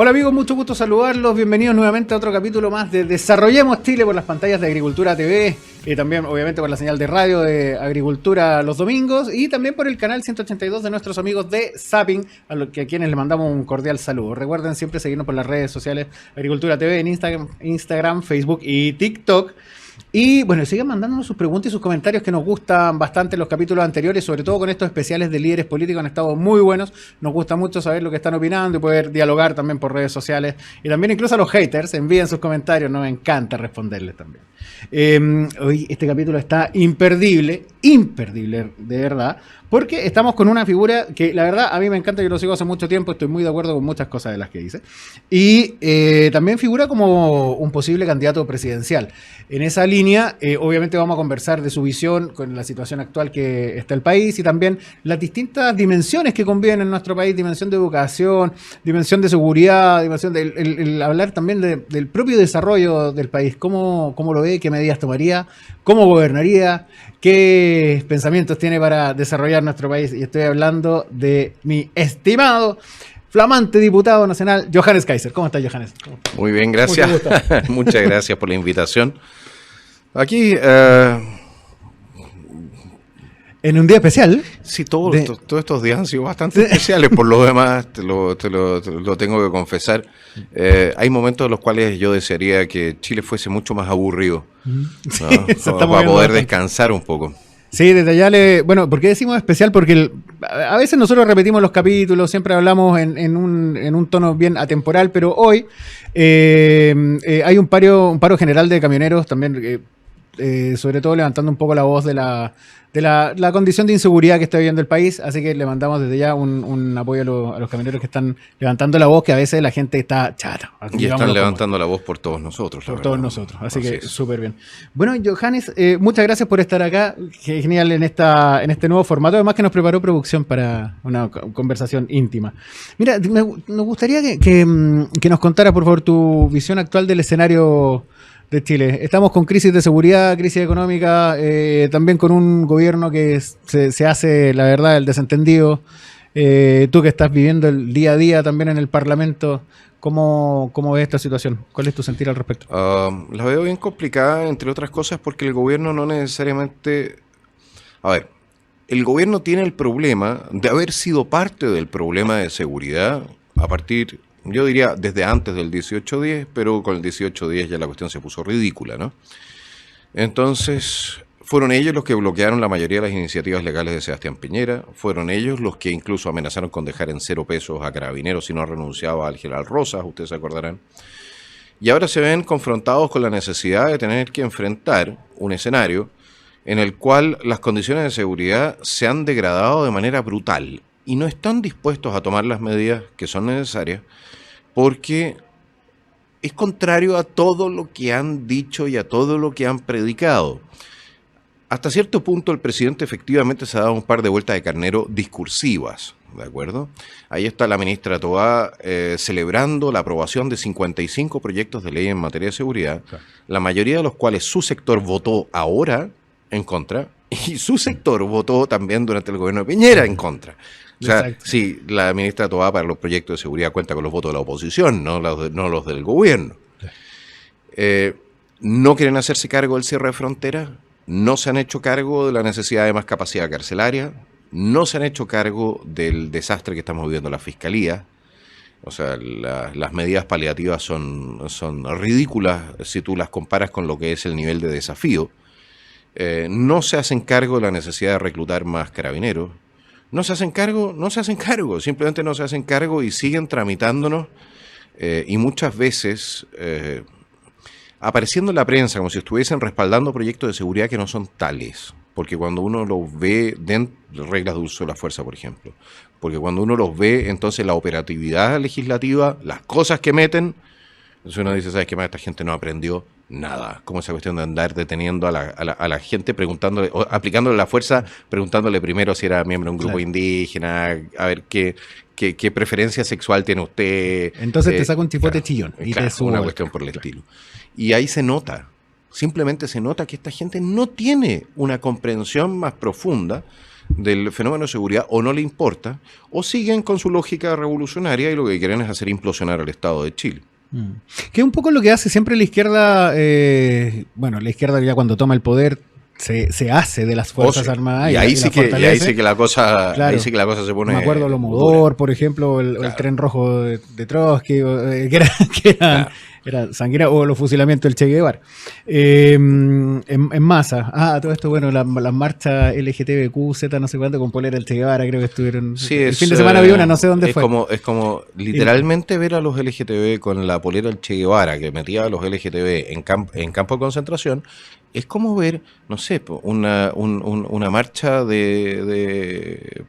Hola amigos, mucho gusto saludarlos, bienvenidos nuevamente a otro capítulo más de Desarrollemos Chile por las pantallas de Agricultura TV y también obviamente por la señal de radio de Agricultura los domingos y también por el canal 182 de nuestros amigos de Zapping, a quienes les mandamos un cordial saludo. Recuerden siempre seguirnos por las redes sociales Agricultura TV en Instagram, Facebook y TikTok. Y bueno, sigan mandándonos sus preguntas y sus comentarios que nos gustan bastante los capítulos anteriores, sobre todo con estos especiales de líderes políticos, han estado muy buenos. Nos gusta mucho saber lo que están opinando y poder dialogar también por redes sociales. Y también incluso a los haters, envíen sus comentarios, nos encanta responderles también. Hoy este capítulo está imperdible, de verdad, porque estamos con una figura que la verdad a mí me encanta, yo lo sigo hace mucho tiempo, estoy muy de acuerdo con muchas cosas de las que dice. Y también figura como un posible candidato presidencial. En esa línea, obviamente vamos a conversar de su visión con la situación actual que está el país y también las distintas dimensiones que conviven en nuestro país, dimensión de educación, dimensión de seguridad, dimensión de el hablar también del propio desarrollo del país, cómo lo ve, qué medidas tomaría, cómo gobernaría, qué pensamientos tiene para desarrollar nuestro país. Y estoy hablando de mi estimado flamante diputado nacional, Johannes Kaiser. ¿Cómo estás, Johannes? Muy bien, gracias. Muchas gracias por la invitación. Aquí, en un día especial. Sí, todos estos días han sido bastante especiales, por lo demás, te lo tengo que confesar. Hay momentos en los cuales yo desearía que Chile fuese mucho más aburrido, ¿no? Para poder descansar un poco. Sí, desde allá bueno, ¿por qué decimos especial? Porque a veces nosotros repetimos los capítulos, siempre hablamos en un tono bien atemporal, pero hoy hay un paro general de camioneros también, sobre todo levantando un poco la voz de la condición de inseguridad que está viviendo el país, así que le mandamos desde ya un apoyo a los camioneros que están levantando la voz, que a veces la gente está chata. Y están levantando la voz por todos nosotros. Por todos nosotros, así que súper bien. Bueno, Johannes, muchas gracias por estar acá, qué genial en este nuevo formato, además que nos preparó producción para una conversación íntima. Mira, nos gustaría que nos contara, por favor, tu visión actual del escenario de Chile. Estamos con crisis de seguridad, crisis económica, también con un gobierno que se hace, la verdad, el desentendido. Tú que estás viviendo el día a día también en el Parlamento, ¿cómo ves esta situación? ¿Cuál es tu sentir al respecto? La veo bien complicada, entre otras cosas, porque el gobierno no necesariamente... A ver, el gobierno tiene el problema de haber sido parte del problema de seguridad a partir... Yo diría desde antes del 1810, pero con el 1810 ya la cuestión se puso ridícula, ¿no? Entonces, fueron ellos los que bloquearon la mayoría de las iniciativas legales de Sebastián Piñera, fueron ellos los que incluso amenazaron con dejar en 0 pesos a Carabineros si no renunciaba al general Rosas, ustedes se acordarán. Y ahora se ven confrontados con la necesidad de tener que enfrentar un escenario en el cual las condiciones de seguridad se han degradado de manera brutal y no están dispuestos a tomar las medidas que son necesarias, porque es contrario a todo lo que han dicho y a todo lo que han predicado. Hasta cierto punto el presidente efectivamente se ha dado un par de vueltas de carnero discursivas, ¿de acuerdo? Ahí está la ministra Toá celebrando la aprobación de 55 proyectos de ley en materia de seguridad, la mayoría de los cuales su sector votó ahora en contra, y su sector votó también durante el gobierno de Piñera en contra. O sea, sí, la ministra Toá para los proyectos de seguridad cuenta con los votos de la oposición, no los del gobierno. No quieren hacerse cargo del cierre de fronteras, no se han hecho cargo de la necesidad de más capacidad carcelaria, no se han hecho cargo del desastre que estamos viviendo en la Fiscalía. O sea, las medidas paliativas son ridículas si tú las comparas con lo que es el nivel de desafío. No se hacen cargo de la necesidad de reclutar más carabineros. No se hacen cargo, simplemente no se hacen cargo y siguen tramitándonos y muchas veces apareciendo en la prensa como si estuviesen respaldando proyectos de seguridad que no son tales. Porque cuando uno los ve dentro de reglas de uso de la fuerza, por ejemplo, porque cuando uno los ve, entonces la operatividad legislativa, las cosas que meten, entonces uno dice, ¿sabes qué más? Esta gente no aprendió nada. Como esa cuestión de andar deteniendo a la gente, preguntándole, o aplicándole la fuerza, preguntándole primero si era miembro de un grupo indígena, a ver qué preferencia sexual tiene usted. Entonces te saca un chipote chillón. Y claro, una cuestión por el estilo. Y ahí se nota, simplemente se nota que esta gente no tiene una comprensión más profunda del fenómeno de seguridad o no le importa, o siguen con su lógica revolucionaria y lo que quieren es hacer implosionar al Estado de Chile. Que es un poco lo que hace siempre la izquierda, la izquierda ya cuando toma el poder se hace de las Fuerzas Armadas y ahí sí que la cosa, claro. Ahí sí que la cosa se pone. Me acuerdo lo Modor, por ejemplo, el tren rojo de Trotsky, que era sanguinario, o los fusilamientos del Che Guevara. En masa. Todo esto, bueno, las marchas LGTBQ, Z, no sé cuánto, con polera del Che Guevara, creo que estuvieron. Sí, el fin de semana había una, no sé dónde fue. Es como literalmente ver a los LGTB con la polera del Che Guevara, que metía a los LGTB en campo de concentración. Es como ver, no sé, una marcha de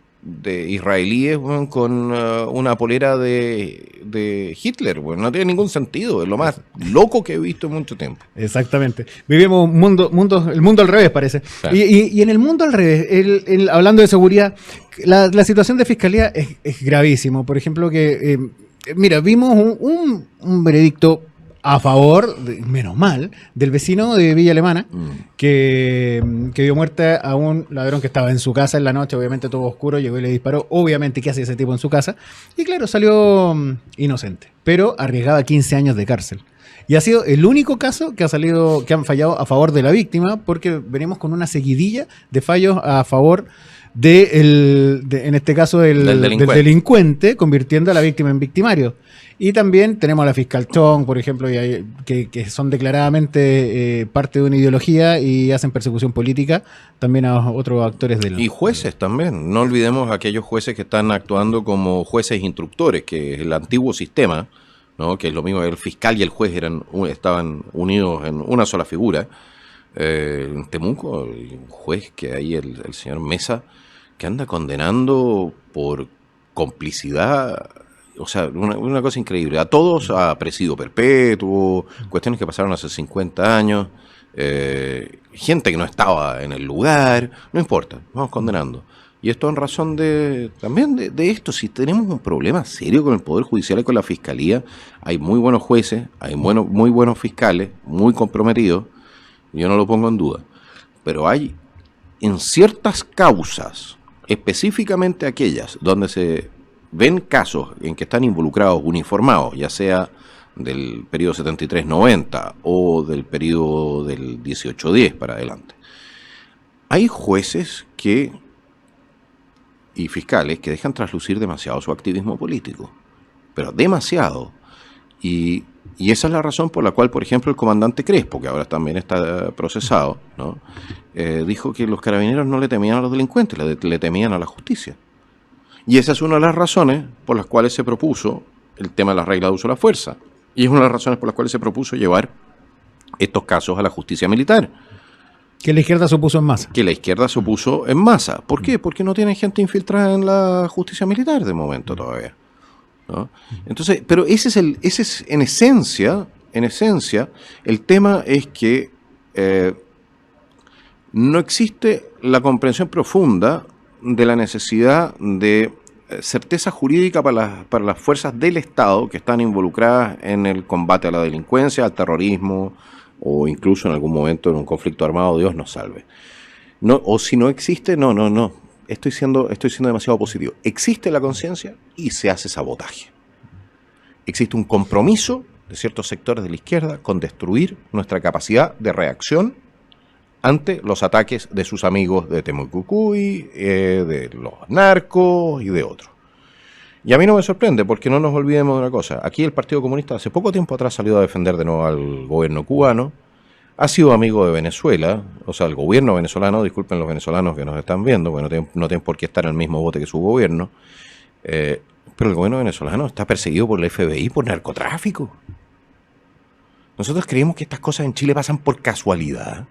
israelíes, bueno, con una polera de Hitler. Bueno, no tiene ningún sentido. Es lo más loco que he visto en mucho tiempo. Exactamente. Vivimos el mundo al revés, parece. Claro. Y en el mundo al revés, hablando de seguridad, la situación de fiscalía es gravísimo. Por ejemplo, mira, vimos un veredicto a favor, menos mal, del vecino de Villa Alemana, que dio muerte a un ladrón que estaba en su casa en la noche, obviamente todo oscuro, llegó y le disparó. Obviamente, ¿qué hace ese tipo en su casa? Y claro, salió inocente, pero arriesgaba 15 años de cárcel. Y ha sido el único caso que han fallado a favor de la víctima, porque venimos con una seguidilla de fallos a favor en este caso del delincuente, convirtiendo a la víctima en victimario. Y también tenemos a la fiscal Chong, por ejemplo, que son declaradamente parte de una ideología y hacen persecución política también a otros actores del... Y jueces también. No olvidemos a aquellos jueces que están actuando como jueces instructores, que es el antiguo sistema, ¿no? Que es lo mismo, el fiscal y el juez estaban unidos en una sola figura. En Temuco, un juez que hay, el señor Mesa, que anda condenando por complicidad... O sea, una cosa increíble. A todos a presidio perpetuo, cuestiones que pasaron hace 50 años, gente que no estaba en el lugar, no importa, vamos condenando. Y esto en razón también de esto, si tenemos un problema serio con el Poder Judicial y con la Fiscalía, hay muy buenos jueces, hay muy buenos fiscales, muy comprometidos, yo no lo pongo en duda, pero hay en ciertas causas, específicamente aquellas donde se ven casos en que están involucrados uniformados, ya sea del periodo 73-90 o del periodo del 18-10 para adelante. Hay jueces y fiscales que dejan traslucir demasiado su activismo político, pero demasiado. Y esa es la razón por la cual, por ejemplo, el comandante Crespo, que ahora también está procesado, ¿no? Dijo que los carabineros no le temían a los delincuentes, le temían a la justicia. Y esa es una de las razones por las cuales se propuso el tema de la regla de uso de la fuerza. Y es una de las razones por las cuales se propuso llevar estos casos a la justicia militar. Que la izquierda se opuso en masa. ¿Por qué? Porque no tienen gente infiltrada en la justicia militar de momento todavía, ¿no? Entonces, pero ese es en esencia, el tema es que no existe la comprensión profunda de la necesidad de certeza jurídica para las fuerzas del Estado que están involucradas en el combate a la delincuencia, al terrorismo o incluso en algún momento en un conflicto armado, Dios nos salve. No, o si no existe, no. Estoy siendo demasiado positivo. Existe la conciencia y se hace sabotaje. Existe un compromiso de ciertos sectores de la izquierda con destruir nuestra capacidad de reacción ante los ataques de sus amigos de Temucucuy, de los narcos y de otros. Y a mí no me sorprende, porque no nos olvidemos de una cosa. Aquí el Partido Comunista hace poco tiempo atrás salió a defender de nuevo al gobierno cubano, ha sido amigo de Venezuela, o sea, el gobierno venezolano, disculpen los venezolanos que nos están viendo, porque no tienen por qué estar en el mismo bote que su gobierno, pero el gobierno venezolano está perseguido por el FBI por narcotráfico. Nosotros creemos que estas cosas en Chile pasan por casualidad,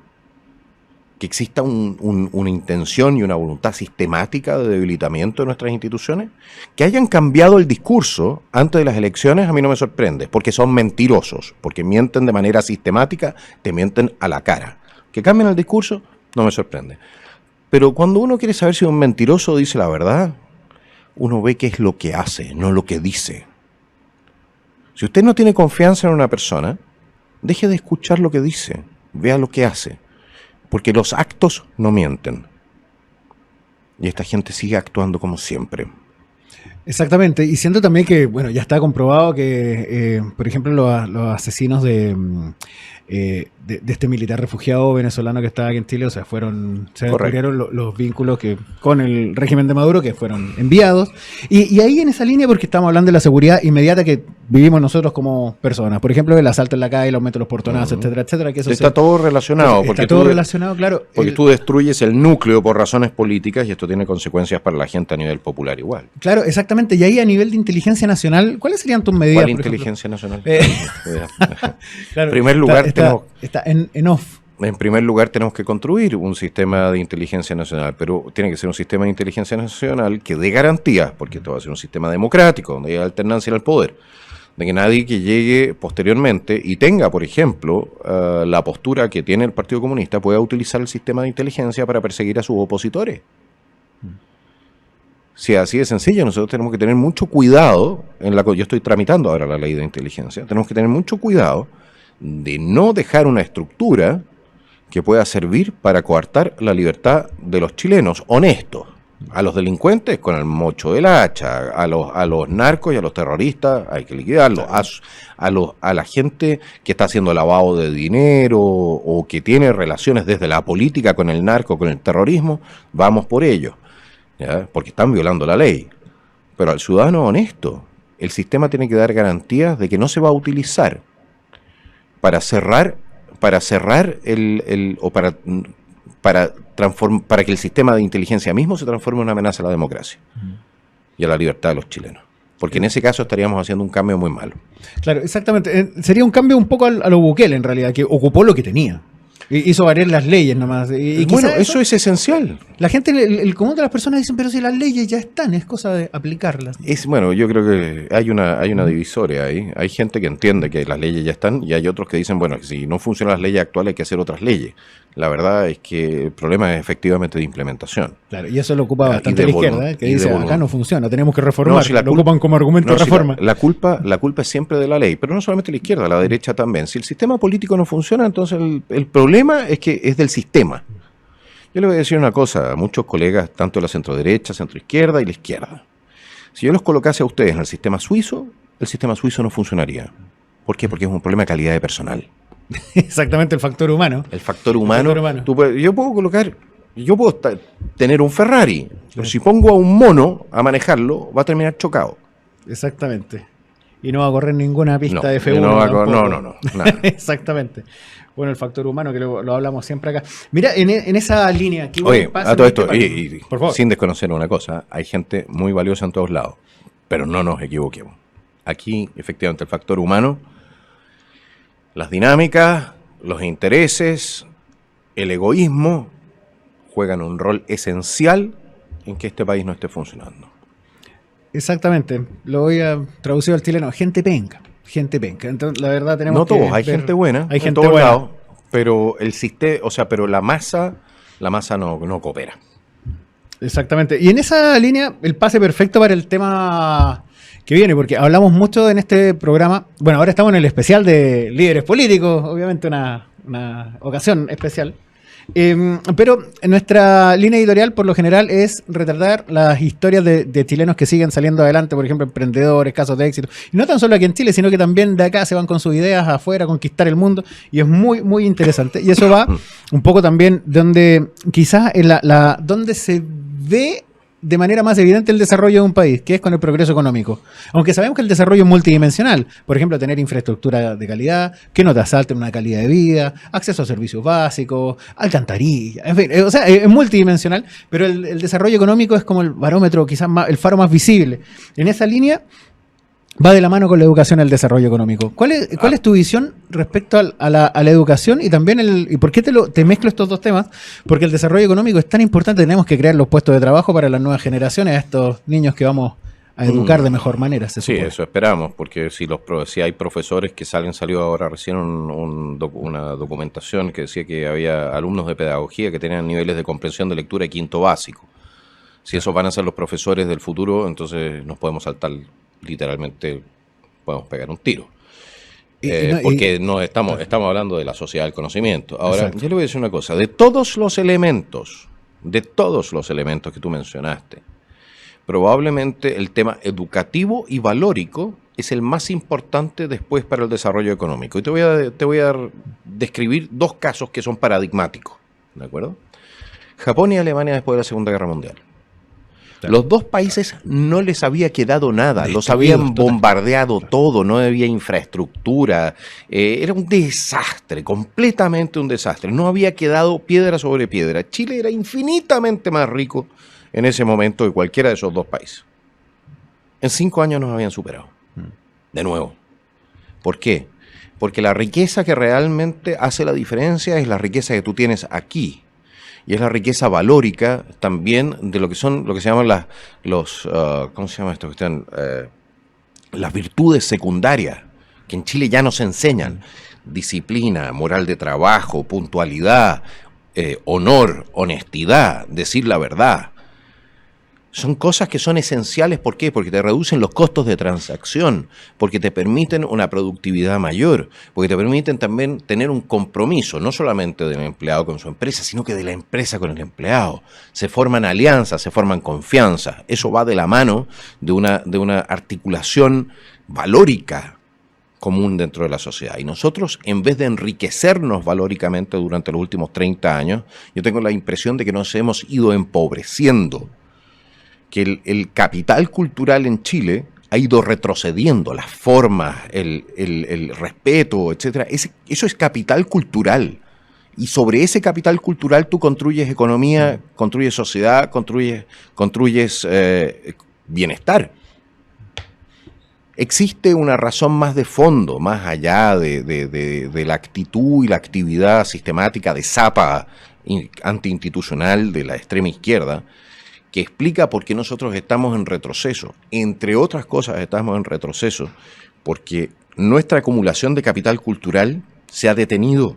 que exista una intención y una voluntad sistemática de debilitamiento de nuestras instituciones. Que hayan cambiado el discurso antes de las elecciones a mí no me sorprende, porque son mentirosos, porque mienten de manera sistemática, te mienten a la cara. Que cambien el discurso no me sorprende. Pero cuando uno quiere saber si un mentiroso dice la verdad, uno ve qué es lo que hace, no lo que dice. Si usted no tiene confianza en una persona, deje de escuchar lo que dice, vea lo que hace. Porque los actos no mienten. Y esta gente sigue actuando como siempre. Exactamente, y siento también que, bueno, ya está comprobado que, por ejemplo, los asesinos de este militar refugiado venezolano que estaba aquí en Chile, o sea, se descubrieron los vínculos con el régimen de Maduro que fueron enviados. Y ahí en esa línea, porque estamos hablando de la seguridad inmediata que vivimos nosotros como personas. Por ejemplo, el asalto en la calle, el aumento de los portonazos, etcétera, etcétera. Que eso está todo relacionado. Está todo relacionado, claro. Porque tú destruyes el núcleo por razones políticas y esto tiene consecuencias para la gente a nivel popular igual. Claro, exactamente. Y ahí a nivel de inteligencia nacional, ¿cuáles serían tus medidas? ¿Cuál inteligencia nacional? Claro, en primer lugar, está en off. En primer lugar, tenemos que construir un sistema de inteligencia nacional, pero tiene que ser un sistema de inteligencia nacional que dé garantías, porque esto va a ser un sistema democrático, donde haya alternancia en el poder, de que nadie que llegue posteriormente y tenga, por ejemplo, la postura que tiene el Partido Comunista pueda utilizar el sistema de inteligencia para perseguir a sus opositores. Si es así de sencillo, nosotros tenemos que tener mucho cuidado, yo estoy tramitando ahora la ley de inteligencia, tenemos que tener mucho cuidado de no dejar una estructura que pueda servir para coartar la libertad de los chilenos honestos. A los delincuentes con el mocho del hacha, a los narcos y a los terroristas hay que liquidarlos, a la gente que está haciendo lavado de dinero o que tiene relaciones desde la política con el narco, con el terrorismo, vamos por ellos, ¿ya? Porque están violando la ley. Pero al ciudadano honesto, el sistema tiene que dar garantías de que no se va a utilizar para cerrar para que el sistema de inteligencia mismo se transforme en una amenaza a la democracia y a la libertad de los chilenos. Porque en ese caso estaríamos haciendo un cambio muy malo. Claro, exactamente. Sería un cambio un poco a lo Bukele, en realidad, que ocupó lo que tenía. Hizo variar las leyes nomás. Y bueno, eso es esencial. La gente, el común de las personas dicen, pero si las leyes ya están, es cosa de aplicarlas. Bueno, yo creo que hay una divisoria ahí. Hay gente que entiende que las leyes ya están y hay otros que dicen, bueno, si no funcionan las leyes actuales hay que hacer otras leyes. La verdad es que el problema es efectivamente de implementación. Claro, y eso lo ocupa bastante la izquierda, que dice, acá no funciona, tenemos que reformar. No, si lo ocupan como argumento de reforma. La culpa es siempre de la ley, pero no solamente la izquierda, la derecha también. Si el sistema político no funciona, entonces el problema es que es del sistema. Yo le voy a decir una cosa a muchos colegas, tanto de la centroderecha, centroizquierda y la izquierda. Si yo los colocase a ustedes en el sistema suizo no funcionaría. ¿Por qué? Porque es un problema de calidad de personal. Exactamente, el factor humano. El factor humano. Yo puedo tener un Ferrari, pero si pongo a un mono a manejarlo, va a terminar chocado. Exactamente. Y no va a correr ninguna pista de F1. No. Nada. Exactamente. Bueno, el factor humano, que lo hablamos siempre acá. Mira, en esa línea... Aquí oye, a todo esto, por favor, sin desconocer una cosa, hay gente muy valiosa en todos lados, pero no nos equivoquemos. Aquí, efectivamente, el factor humano, las dinámicas, los intereses, el egoísmo, juegan un rol esencial en que este país no esté funcionando. Exactamente, lo voy a traducir al chileno, gente penca. Entonces, la verdad tenemos que... No todos, hay gente buena, hay gente buena, lados, pero el sistema, pero la masa no coopera. Exactamente. Y en esa línea, el pase perfecto para el tema que viene, porque hablamos mucho en este programa. Bueno, ahora estamos en el especial de líderes políticos, obviamente una ocasión especial. Pero nuestra línea editorial por lo general es retratar las historias de chilenos que siguen saliendo adelante, por ejemplo, emprendedores, casos de éxito. Y no tan solo aquí en Chile, sino que también de acá se van con sus ideas afuera a conquistar el mundo. Y es muy, muy interesante. Y eso va un poco también donde quizás donde se ve de manera más evidente el desarrollo de un país, que es con el progreso económico. Aunque sabemos que el desarrollo es multidimensional. Por ejemplo, tener infraestructura de calidad, que no te asalten una calidad de vida, acceso a servicios básicos, alcantarilla, en fin, es multidimensional, pero el desarrollo económico es como el barómetro, quizás el faro más visible. En esa línea va de la mano con la educación el desarrollo económico. ¿Cuál es tu visión respecto a la educación y también y por qué te mezclo estos dos temas? Porque el desarrollo económico es tan importante, tenemos que crear los puestos de trabajo para las nuevas generaciones, a estos niños que vamos a educar de mejor manera. Sí, eso esperamos, porque si hay profesores que salió ahora recién una documentación que decía que había alumnos de pedagogía que tenían niveles de comprensión de lectura de quinto básico. Si esos van a ser los profesores del futuro, entonces nos podemos saltar literalmente, podemos pegar un tiro. Porque estamos hablando de la sociedad del conocimiento. Ahora, exacto, yo le voy a decir una cosa. De todos los elementos de todos los elementos que tú mencionaste, probablemente el tema educativo y valórico es el más importante después para el desarrollo económico. Y te voy a describir dos casos que son paradigmáticos, ¿de acuerdo? Japón y Alemania después de la Segunda Guerra Mundial. Claro. Los dos países no les había quedado nada, los habían bombardeado todo, no había infraestructura, era un desastre, completamente un desastre, no había quedado piedra sobre piedra. Chile era infinitamente más rico en ese momento que cualquiera de esos dos países. En 5 años nos habían superado, de nuevo. ¿Por qué? Porque la riqueza que realmente hace la diferencia es la riqueza que tú tienes aquí. Y es la riqueza valórica también de lo que son, lo que se llaman ¿cómo se llama esto? Las virtudes secundarias, que en Chile ya nos enseñan. Disciplina, moral de trabajo, puntualidad, honor, honestidad, decir la verdad. Son cosas que son esenciales, ¿por qué? Porque te reducen los costos de transacción, porque te permiten una productividad mayor, porque te permiten también tener un compromiso, no solamente del empleado con su empresa, sino que de la empresa con el empleado. Se forman alianzas, se forman confianza. Eso va de la mano de una articulación valórica común dentro de la sociedad. Y nosotros, en vez de enriquecernos valóricamente durante los últimos 30 años, yo tengo la impresión de que nos hemos ido empobreciendo, que el capital cultural en Chile ha ido retrocediendo, las formas, el respeto, etcétera. Eso es capital cultural. Y sobre ese capital cultural tú construyes economía, construyes sociedad, construyes bienestar. Existe una razón más de fondo, más allá de la actitud y la actividad sistemática de zapa antiinstitucional de la extrema izquierda, que explica por qué nosotros estamos en retroceso. Entre otras cosas estamos en retroceso porque nuestra acumulación de capital cultural se ha detenido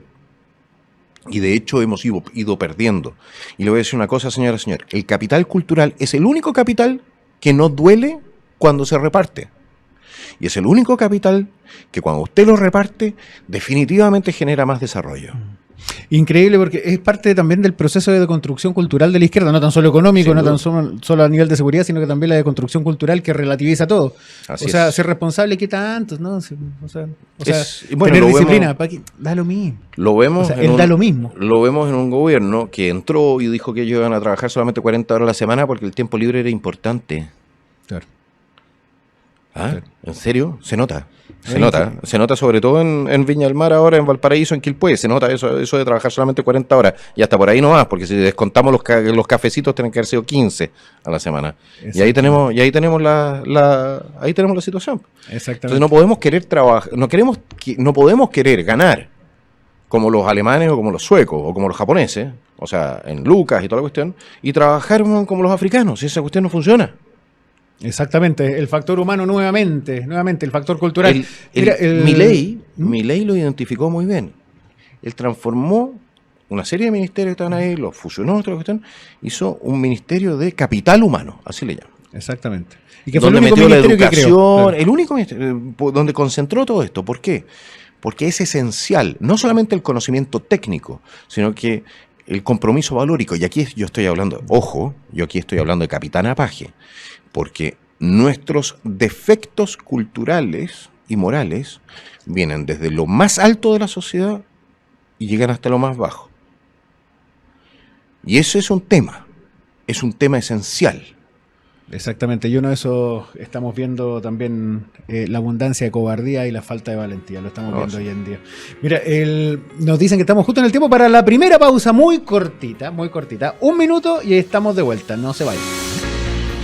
y de hecho hemos ido perdiendo. Y le voy a decir una cosa, señora, señor, el capital cultural es el único capital que no duele cuando se reparte. Y es el único capital que cuando usted lo reparte definitivamente genera más desarrollo. Increíble, porque es parte también del proceso de deconstrucción cultural de la izquierda, no tan solo económico, no tan solo a nivel de seguridad, sino que también la deconstrucción cultural que relativiza todo. Así o sea, es. Ser responsable, ¿qué tantos? ¿No? O sea bueno, tener disciplina, da lo mismo. Lo vemos, da lo mismo. Lo vemos en un gobierno que entró y dijo que ellos iban a trabajar solamente 40 horas a la semana porque el tiempo libre era importante. Claro. ¿Ah? Claro. ¿En serio? Se nota. Se nota sobre todo en Viña del Mar ahora, en Valparaíso, en Quilpué, se nota eso de trabajar solamente 40 horas y hasta por ahí no más, porque si descontamos los cafecitos tienen que haber sido 15 a la semana. Y ahí tenemos la situación. Exactamente. Entonces no podemos querer trabajar, no podemos querer ganar como los alemanes o como los suecos o como los japoneses, o sea, en lucas y toda la cuestión, y trabajar como los africanos, si esa cuestión no funciona. Exactamente, el factor humano nuevamente, el factor cultural. Milei lo identificó muy bien. Él transformó una serie de ministerios que estaban ahí, los fusionó, otra cuestión, hizo un ministerio de capital humano, así le llaman. Exactamente. Y que fue donde metió la educación, el único ministerio donde concentró todo esto. ¿Por qué? Porque es esencial, no solamente el conocimiento técnico, sino que el compromiso valórico. Y aquí yo estoy hablando, aquí estoy hablando de Capitán Apaje. Porque nuestros defectos culturales y morales vienen desde lo más alto de la sociedad y llegan hasta lo más bajo. Y eso es un tema esencial. Exactamente, y uno de esos estamos viendo también la abundancia de cobardía y la falta de valentía, lo estamos viendo hoy en día. Mira, nos dicen que estamos justo en el tiempo para la primera pausa, muy cortita, 1 minuto y estamos de vuelta, no se vayan.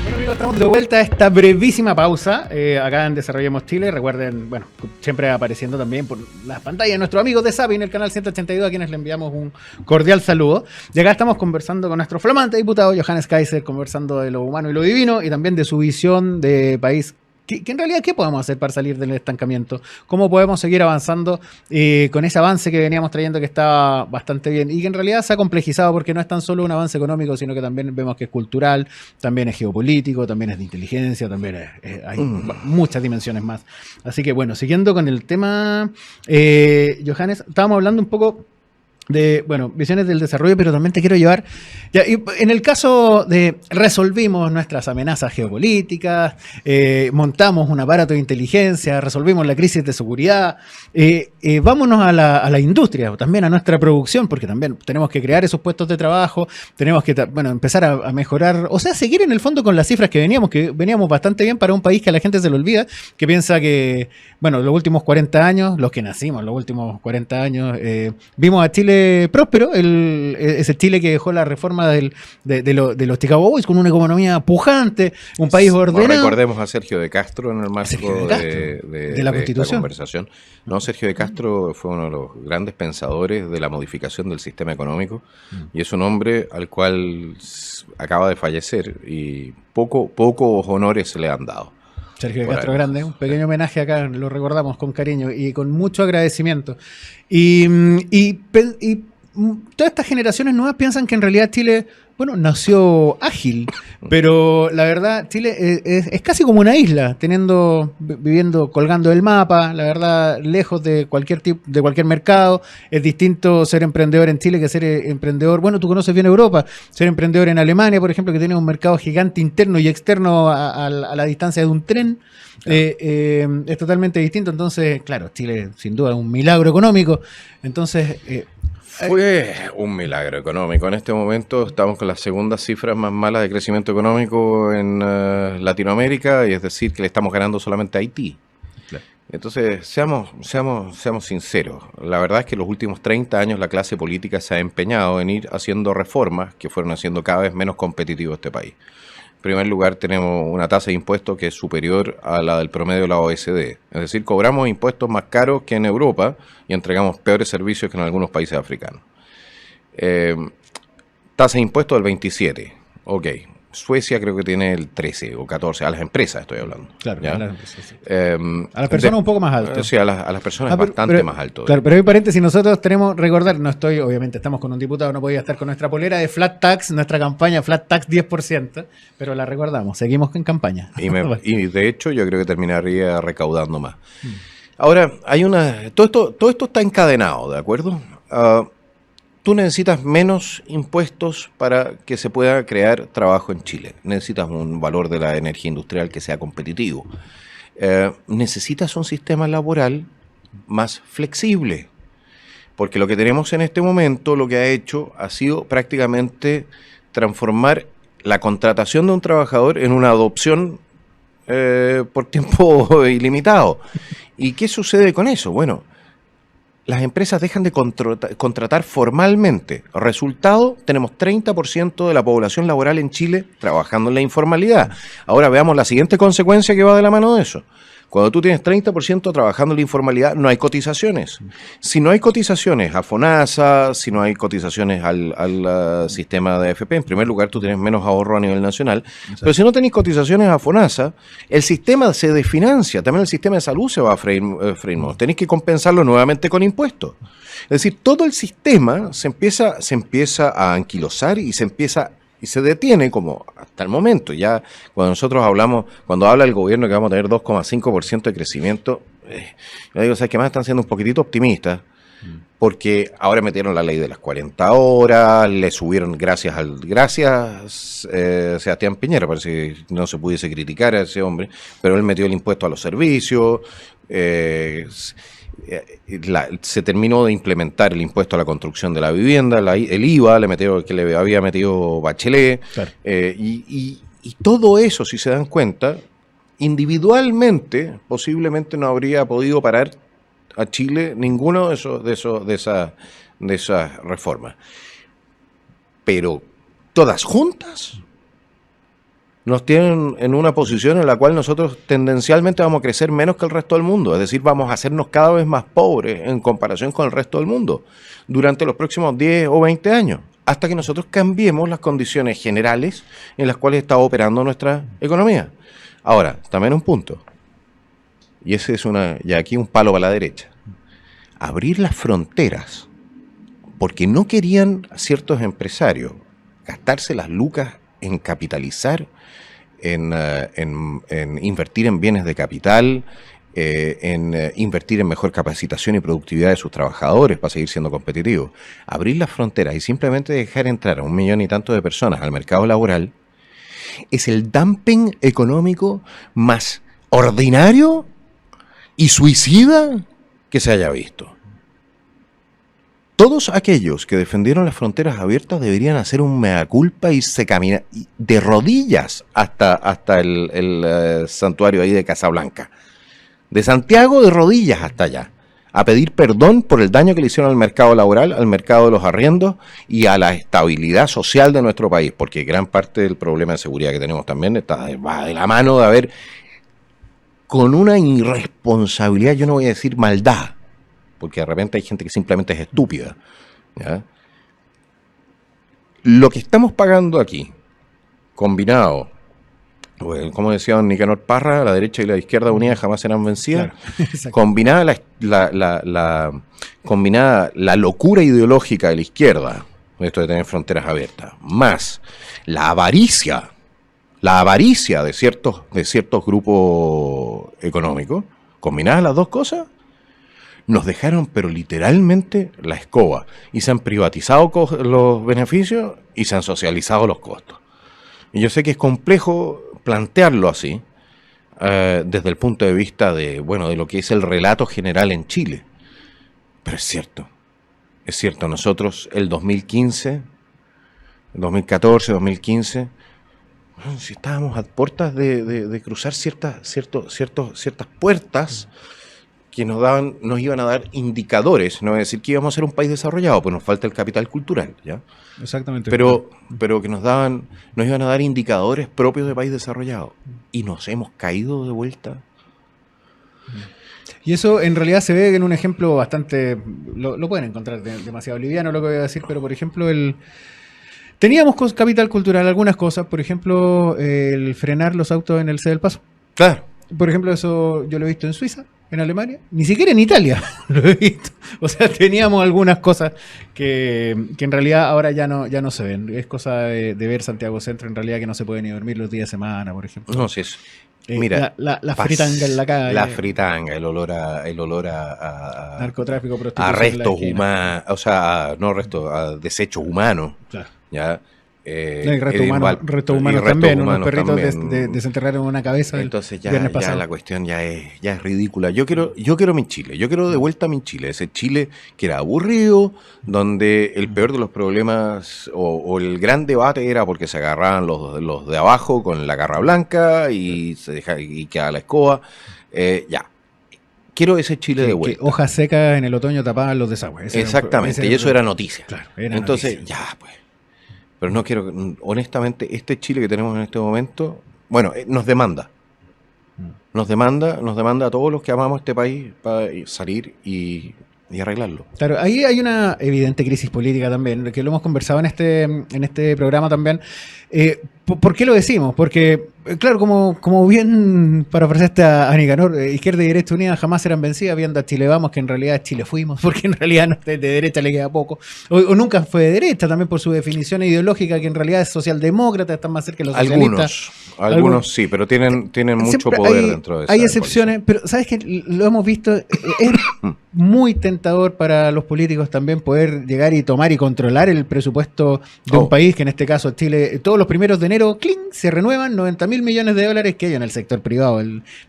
Bueno, amigos, estamos de vuelta a esta brevísima pausa acá en Desarrollemos Chile. Recuerden, bueno, siempre apareciendo también por las pantallas de nuestros amigos de SAPI en el canal 182, a quienes le enviamos un cordial saludo. Y acá estamos conversando con nuestro flamante diputado Johannes Kaiser, conversando de lo humano y lo divino y también de su visión de país. Que en realidad, ¿qué podemos hacer para salir del estancamiento? ¿Cómo podemos seguir avanzando con ese avance que veníamos trayendo que estaba bastante bien? Y que en realidad se ha complejizado porque no es tan solo un avance económico, sino que también vemos que es cultural, también es geopolítico, también es de inteligencia, también hay muchas dimensiones más. Así que bueno, siguiendo con el tema, Johannes, estábamos hablando un poco de, bueno, visiones del desarrollo, pero también te quiero llevar, ya, y en el caso de resolvimos nuestras amenazas geopolíticas, montamos un aparato de inteligencia, resolvimos la crisis de seguridad, vámonos a la industria, también a nuestra producción, porque también tenemos que crear esos puestos de trabajo, tenemos que, bueno, empezar a mejorar, o sea, seguir en el fondo con las cifras que veníamos bastante bien para un país que a la gente se le olvida, que piensa que, bueno, los últimos 40 años, los que nacimos los últimos 40 años, vimos a Chile próspero, ese Chile que dejó la reforma de los Chicago Boys con una economía pujante, un país ordenado. Recordemos a Sergio de Castro en el marco de la Constitución. Conversación. No, Sergio de Castro fue uno de los grandes pensadores de la modificación del sistema económico y es un hombre al cual acaba de fallecer y pocos honores se le han dado. Sergio de Castro Grande, un pequeño homenaje acá, lo recordamos con cariño y con mucho agradecimiento. Y todas estas generaciones nuevas piensan que en realidad Chile, bueno, nació ágil, pero la verdad Chile es casi como una isla, viviendo, colgando el mapa, la verdad, lejos de cualquier mercado. Es distinto ser emprendedor en Chile que ser emprendedor, bueno, tú conoces bien Europa, ser emprendedor en Alemania, por ejemplo, que tiene un mercado gigante interno y externo a la distancia de un tren. Es totalmente distinto. Entonces, claro, Chile sin duda es un milagro económico. Entonces, fue un milagro económico. En este momento estamos con las segundas cifras más malas de crecimiento económico en Latinoamérica, y es decir, que le estamos ganando solamente a Haití. Claro. Entonces, seamos sinceros. La verdad es que en los últimos 30 años la clase política se ha empeñado en ir haciendo reformas que fueron haciendo cada vez menos competitivo este país. En primer lugar, tenemos una tasa de impuestos que es superior a la del promedio de la OECD. Es decir, cobramos impuestos más caros que en Europa y entregamos peores servicios que en algunos países africanos. Tasa de impuestos del 27. Ok. Suecia creo que tiene el 13 o 14. A las empresas estoy hablando. Claro, a las empresas, sí. A las personas un poco más alto. Sí, a las personas bastante más alto. Claro, pero hay paréntesis, nosotros tenemos, recordar, obviamente estamos con un diputado, no podía estar con nuestra polera de Flat Tax, nuestra campaña Flat Tax 10%, pero la recordamos, seguimos en campaña. Y de hecho yo creo que terminaría recaudando más. Ahora, todo esto está encadenado, ¿de acuerdo? Tú necesitas menos impuestos para que se pueda crear trabajo en Chile. Necesitas un valor de la energía industrial que sea competitivo. Necesitas un sistema laboral más flexible. Porque lo que tenemos en este momento, lo que ha hecho, ha sido prácticamente transformar la contratación de un trabajador en una adopción por tiempo ilimitado. ¿Y qué sucede con eso? Bueno, las empresas dejan de contratar formalmente. Resultado, tenemos 30% de la población laboral en Chile trabajando en la informalidad. Ahora veamos la siguiente consecuencia que va de la mano de eso. Cuando tú tienes 30% trabajando en la informalidad, no hay cotizaciones. Si no hay cotizaciones a FONASA, si no hay cotizaciones al sistema de AFP, en primer lugar tú tienes menos ahorro a nivel nacional. Exacto. Pero si no tenés cotizaciones a FONASA, el sistema se desfinancia, también el sistema de salud se va a freír. Tenés que compensarlo nuevamente con impuestos. Es decir, todo el sistema se empieza a anquilosar y se detiene como hasta el momento. Ya cuando nosotros cuando habla el gobierno que vamos a tener 2,5% de crecimiento, yo digo, ¿sabes qué más? Están siendo un poquitito optimistas, porque ahora metieron la ley de las 40 horas, le subieron, gracias Sebastián Piñera, parece que no se pudiese criticar a ese hombre, pero él metió el impuesto a los servicios, se terminó de implementar el impuesto a la construcción de la vivienda, el IVA que le había metido Bachelet, claro. Y todo eso, si se dan cuenta, individualmente posiblemente no habría podido parar a Chile ninguno de esas reformas, pero todas juntas nos tienen en una posición en la cual nosotros tendencialmente vamos a crecer menos que el resto del mundo, es decir, vamos a hacernos cada vez más pobres en comparación con el resto del mundo durante los próximos 10 o 20 años, hasta que nosotros cambiemos las condiciones generales en las cuales está operando nuestra economía. Ahora, también un punto, y ese es aquí un palo para la derecha, abrir las fronteras, porque no querían ciertos empresarios gastarse las lucas en capitalizar, en invertir en bienes de capital, en invertir en mejor capacitación y productividad de sus trabajadores para seguir siendo competitivos. Abrir las fronteras y simplemente dejar entrar a 1 millón y tanto de personas al mercado laboral es el dumping económico más ordinario y suicida que se haya visto. Todos aquellos que defendieron las fronteras abiertas deberían hacer un mea culpa y se camina de rodillas hasta el santuario ahí de Casablanca. De Santiago de rodillas hasta allá, a pedir perdón por el daño que le hicieron al mercado laboral, al mercado de los arriendos y a la estabilidad social de nuestro país, porque gran parte del problema de seguridad que tenemos también va de la mano de haber, con una irresponsabilidad, yo no voy a decir maldad, porque de repente hay gente que simplemente es estúpida, ¿ya? Lo que estamos pagando aquí, combinado, como decía don Nicanor Parra, la derecha y la izquierda unidas jamás serán vencidas, claro, combinada la locura ideológica de la izquierda, esto de tener fronteras abiertas, más la avaricia de ciertos grupos económicos, combinadas las dos cosas, nos dejaron pero literalmente la escoba y se han privatizado los beneficios y se han socializado los costos. Y yo sé que es complejo plantearlo así desde el punto de vista de lo que es el relato general en Chile, pero es cierto, nosotros el 2015, 2014, 2015, si estábamos a puertas de cruzar ciertas puertas que nos iban a dar indicadores, no voy a decir que íbamos a ser un país desarrollado, pues nos falta el capital cultural, ¿ya? Exactamente. Pero que nos iban a dar indicadores propios de país desarrollado. Y nos hemos caído de vuelta. Y eso en realidad se ve en un ejemplo bastante, lo pueden encontrar demasiado liviano lo que voy a decir, pero por ejemplo teníamos capital cultural algunas cosas, por ejemplo el frenar los autos en el C del Paso. Claro. Por ejemplo, eso yo lo he visto en Suiza, en Alemania, ni siquiera en Italia lo he visto. O sea, teníamos algunas cosas que en realidad ahora ya no se ven. Es cosa de ver Santiago Centro, en realidad, que no se puede ni dormir los días de semana, por ejemplo. No, sí, eso. Mira, la fritanga en la calle. La fritanga, el olor a narcotráfico, prostitución. A restos humanos, o sea, a desechos humanos. Claro. ¿Ya? Restos humanos también, unos perritos desenterraron una cabeza. Entonces ya la cuestión ya es ridícula. Yo quiero mi Chile, yo quiero de vuelta mi Chile, ese Chile que era aburrido, donde el peor de los problemas o el gran debate era porque se agarraban los de abajo con la garra blanca y quedaba la escoba. Quiero ese Chile de vuelta. Que hojas secas en el otoño tapaban los desagües. Exactamente, y eso era noticia. Claro, entonces, noticia. Pues. Pero no quiero, honestamente, este Chile que tenemos en este momento, nos demanda. Nos demanda a todos los que amamos este país para salir y arreglarlo. Claro, ahí hay una evidente crisis política también, que lo hemos conversado en este programa también. ¿Por qué lo decimos? Porque, claro, como bien parafraseaste a Nicanor, izquierda y derecha unidas jamás serán vencidas, viendo a Chile Vamos, que en realidad es Chile Fuimos, porque en realidad de derecha le queda poco. O nunca fue de derecha, también por su definición ideológica, que en realidad es socialdemócrata, están más cerca de los socialistas. Algunos sí, pero tienen mucho poder dentro de eso. Hay excepciones, pero ¿sabes qué? Lo hemos visto, es muy tentador para los políticos también poder llegar y tomar y controlar el presupuesto de un país, que en este caso Chile, todos los primeros de enero, ¡cling!, se renuevan 90.000 millones de dólares que hay en el sector privado.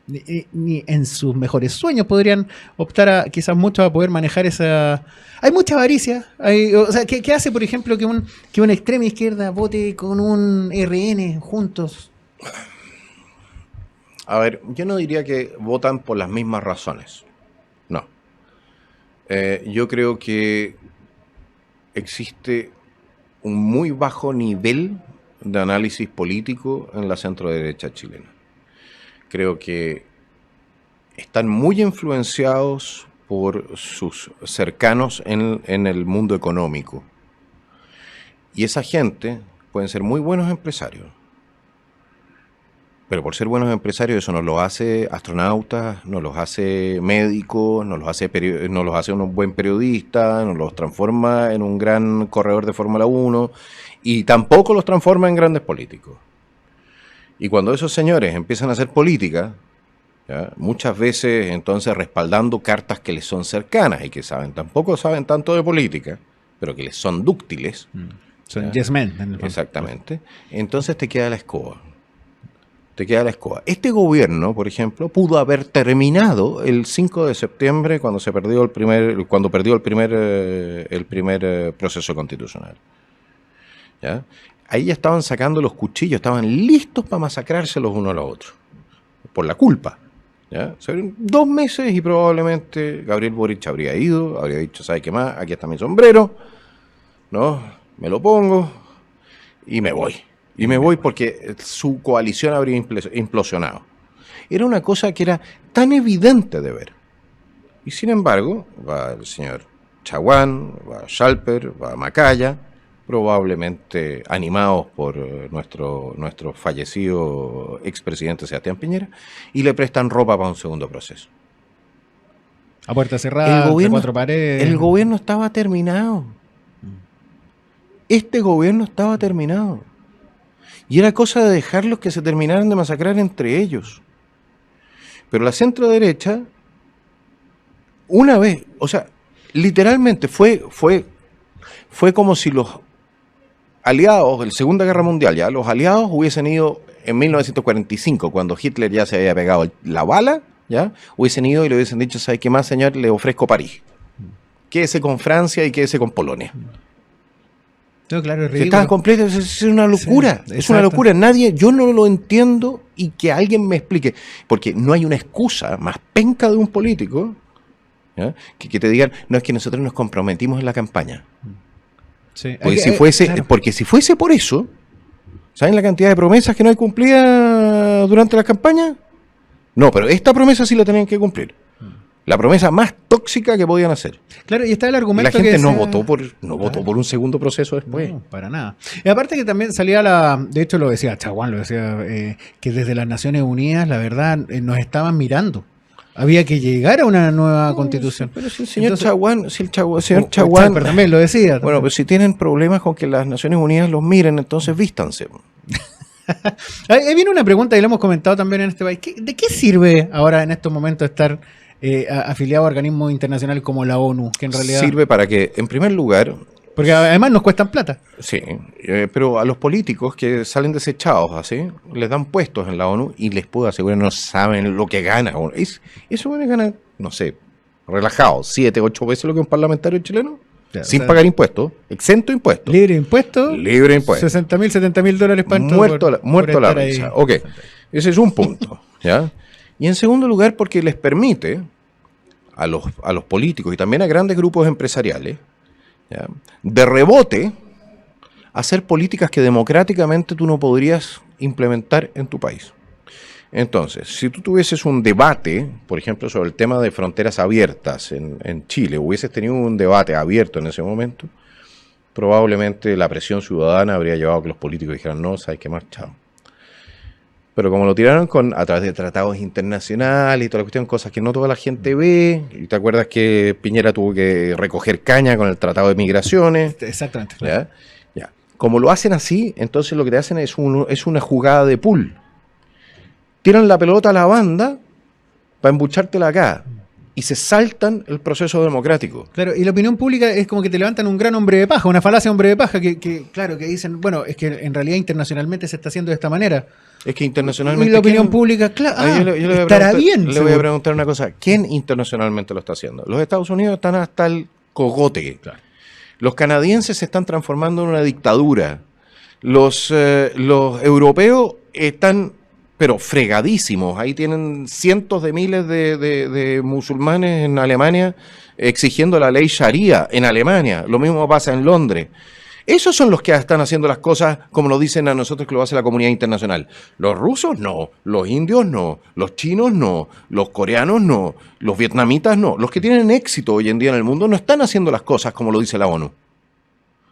Ni en sus mejores sueños podrían optar quizás mucho a poder manejar esa... Hay mucha avaricia. O sea, ¿qué hace, por ejemplo, que una extrema izquierda vote con un RN juntos? A ver, yo no diría que votan por las mismas razones. No. Yo creo que existe un muy bajo nivel de análisis político en la centro-derecha chilena. Creo que están muy influenciados por sus cercanos en el mundo económico. Y esa gente pueden ser muy buenos empresarios. Pero por ser buenos empresarios eso nos los hace astronautas, nos los hace médicos, nos los hace un buen periodista, nos los transforma en un gran corredor de Fórmula 1 y tampoco los transforma en grandes políticos. Y cuando esos señores empiezan a hacer política ¿ya? Muchas veces entonces respaldando cartas que les son cercanas y que tampoco saben tanto de política, pero que les son dúctiles. Son yes men. En el fondo. Exactamente. Entonces te queda la escoba. Te queda la escoba. Este gobierno, por ejemplo, pudo haber terminado el 5 de septiembre cuando perdió el primer proceso constitucional. ¿Ya? Ahí ya estaban sacando los cuchillos, estaban listos para masacrarse los unos a los otros, por la culpa. ¿Ya? Se abrieron 2 meses y probablemente Gabriel Boric habría ido, habría dicho, ¿sabe qué más? Aquí está mi sombrero, ¿no? Me lo pongo y me voy. Y me voy porque su coalición habría implosionado. Era una cosa que era tan evidente de ver. Y sin embargo, va el señor Chaguán, va Schalper, va Macaya, probablemente animados por nuestro fallecido expresidente Sebastián Piñera, y le prestan ropa para un segundo proceso. A puerta cerrada, entre 4 paredes. El gobierno estaba terminado. Este gobierno estaba terminado. Y era cosa de dejarlos que se terminaran de masacrar entre ellos. Pero la centro derecha, una vez, o sea, literalmente fue como si los aliados de la Segunda Guerra Mundial, ya los aliados hubiesen ido en 1945, cuando Hitler ya se había pegado la bala, ya hubiesen ido y le hubiesen dicho, ¿sabe qué más, señor? Le ofrezco París. Quédese con Francia y quédese con Polonia. No, claro, es ridículo. Estaban completos, es una locura, sí, es una locura. Yo no lo entiendo y que alguien me explique, porque no hay una excusa más penca de un político, ¿ya? Que te digan, no, es que nosotros nos comprometimos en la campaña. Sí. Porque si fuese por eso, ¿saben la cantidad de promesas que no hay cumplidas durante la campaña? No, pero esta promesa sí la tenían que cumplir. La promesa más tóxica que podían hacer. Claro, y está el argumento la gente que no votó por un segundo proceso después. No, para nada. Y aparte que también salía de hecho lo decía Chaguán, lo decía, que desde las Naciones Unidas, la verdad, nos estaban mirando. Había que llegar a una nueva constitución. Pero si el señor Chaguán, señor Chaguán también lo decía. También. Bueno, pero si tienen problemas con que las Naciones Unidas los miren, entonces vístanse. Ahí viene una pregunta y lo hemos comentado también en este país. ¿De qué sirve ahora en estos momentos estar afiliado a organismos internacionales como la ONU? Que en realidad sirve para que, en primer lugar... Porque además nos cuestan plata. Sí, pero a los políticos que salen desechados así, les dan puestos en la ONU y les puedo asegurar, no saben lo que gana. Eso gana, no sé, relajado, 7, 8 veces lo que un parlamentario chileno, ya, sin pagar impuestos, exento de impuestos. Libre de impuestos. Libre de impuestos. $60,000, $70,000 para muerto la risa. Ok, ese es un punto, ¿ya? Y en segundo lugar, porque les permite a los políticos y también a grandes grupos empresariales, ¿ya?, de rebote, hacer políticas que democráticamente tú no podrías implementar en tu país. Entonces, si tú tuvieses un debate, por ejemplo, sobre el tema de fronteras abiertas en Chile, hubieses tenido un debate abierto en ese momento, probablemente la presión ciudadana habría llevado a que los políticos dijeran, no, ¿sabes qué más? Chao. Pero como lo tiraron a través de tratados internacionales y toda la cuestión, cosas que no toda la gente ve, y te acuerdas que Piñera tuvo que recoger caña con el tratado de migraciones. Exactamente. ¿Ya? Ya. Como lo hacen así, entonces lo que te hacen es una jugada de pool. Tiran la pelota a la banda para embuchártela acá. Y se saltan el proceso democrático. Claro, y la opinión pública es como que te levantan un gran hombre de paja, una falacia hombre de paja, que dicen, bueno, es que en realidad internacionalmente se está haciendo de esta manera. Es que internacionalmente... Y la opinión pública, claro, yo estará bien. Le voy a preguntar una cosa, ¿quién internacionalmente lo está haciendo? Los Estados Unidos están hasta el cogote. Claro. Los canadienses se están transformando en una dictadura. Los europeos están... pero fregadísimos. Ahí tienen cientos de miles de musulmanes en Alemania exigiendo la ley Sharia en Alemania. Lo mismo pasa en Londres. Esos son los que están haciendo las cosas como lo dicen a nosotros que lo hace la comunidad internacional. Los rusos no, los indios no, los chinos no, los coreanos no, los vietnamitas no. Los que tienen éxito hoy en día en el mundo no están haciendo las cosas como lo dice la ONU.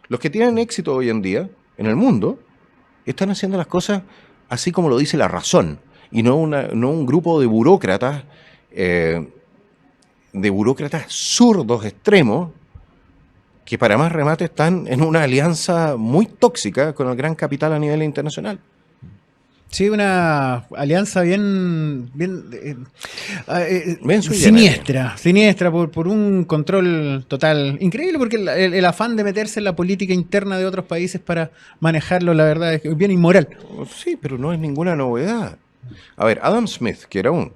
Los que tienen éxito hoy en día en el mundo están haciendo las cosas así como lo dice la razón, y no un grupo de burócratas zurdos extremos, que para más remate están en una alianza muy tóxica con el gran capital a nivel internacional. Sí, una alianza bien siniestra por un control total. Increíble porque el afán de meterse en la política interna de otros países para manejarlo, la verdad, es bien inmoral. Sí, pero no es ninguna novedad. A ver, Adam Smith, que era un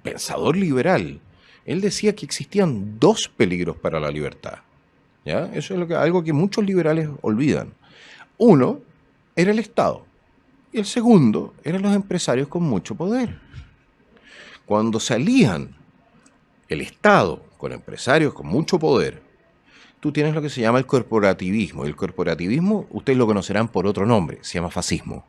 pensador liberal, él decía que existían dos peligros para la libertad. ¿Ya? Eso es algo que muchos liberales olvidan. Uno era el Estado y el segundo eran los empresarios con mucho poder. Cuando salían el Estado con empresarios con mucho poder, tú tienes lo que se llama el corporativismo. Y el corporativismo, ustedes lo conocerán por otro nombre, se llama fascismo.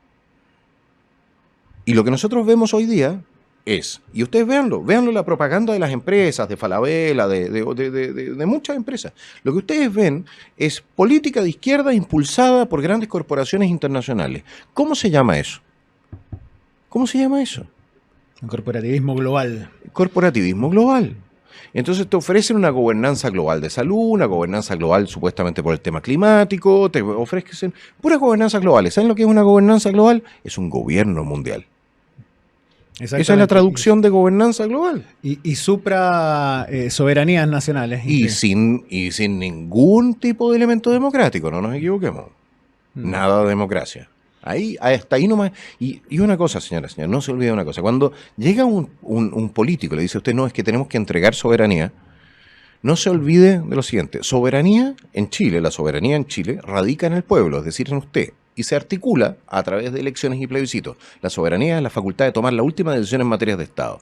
Y lo que nosotros vemos hoy día es, y ustedes véanlo la propaganda de las empresas, de Falabella, de muchas empresas. Lo que ustedes ven es política de izquierda impulsada por grandes corporaciones internacionales. ¿Cómo se llama eso? ¿Cómo se llama eso? Un corporativismo global. Corporativismo global. Entonces te ofrecen una gobernanza global de salud, una gobernanza global supuestamente por el tema climático, te ofrecen puras gobernanzas globales. ¿Saben lo que es una gobernanza global? Es un gobierno mundial. Esa es la traducción de gobernanza global. Y supra soberanías nacionales. Y sin ningún tipo de elemento democrático, no nos equivoquemos. Nada de democracia. Hasta ahí nomás. Y una cosa, señora, no se olvide una cosa. Cuando llega un político y le dice a usted, no, es que tenemos que entregar soberanía, no se olvide de lo siguiente. Soberanía en Chile, la soberanía en Chile radica en el pueblo, es decir, en usted. Y se articula a través de elecciones y plebiscitos. La soberanía es la facultad de tomar la última decisión en materias de Estado.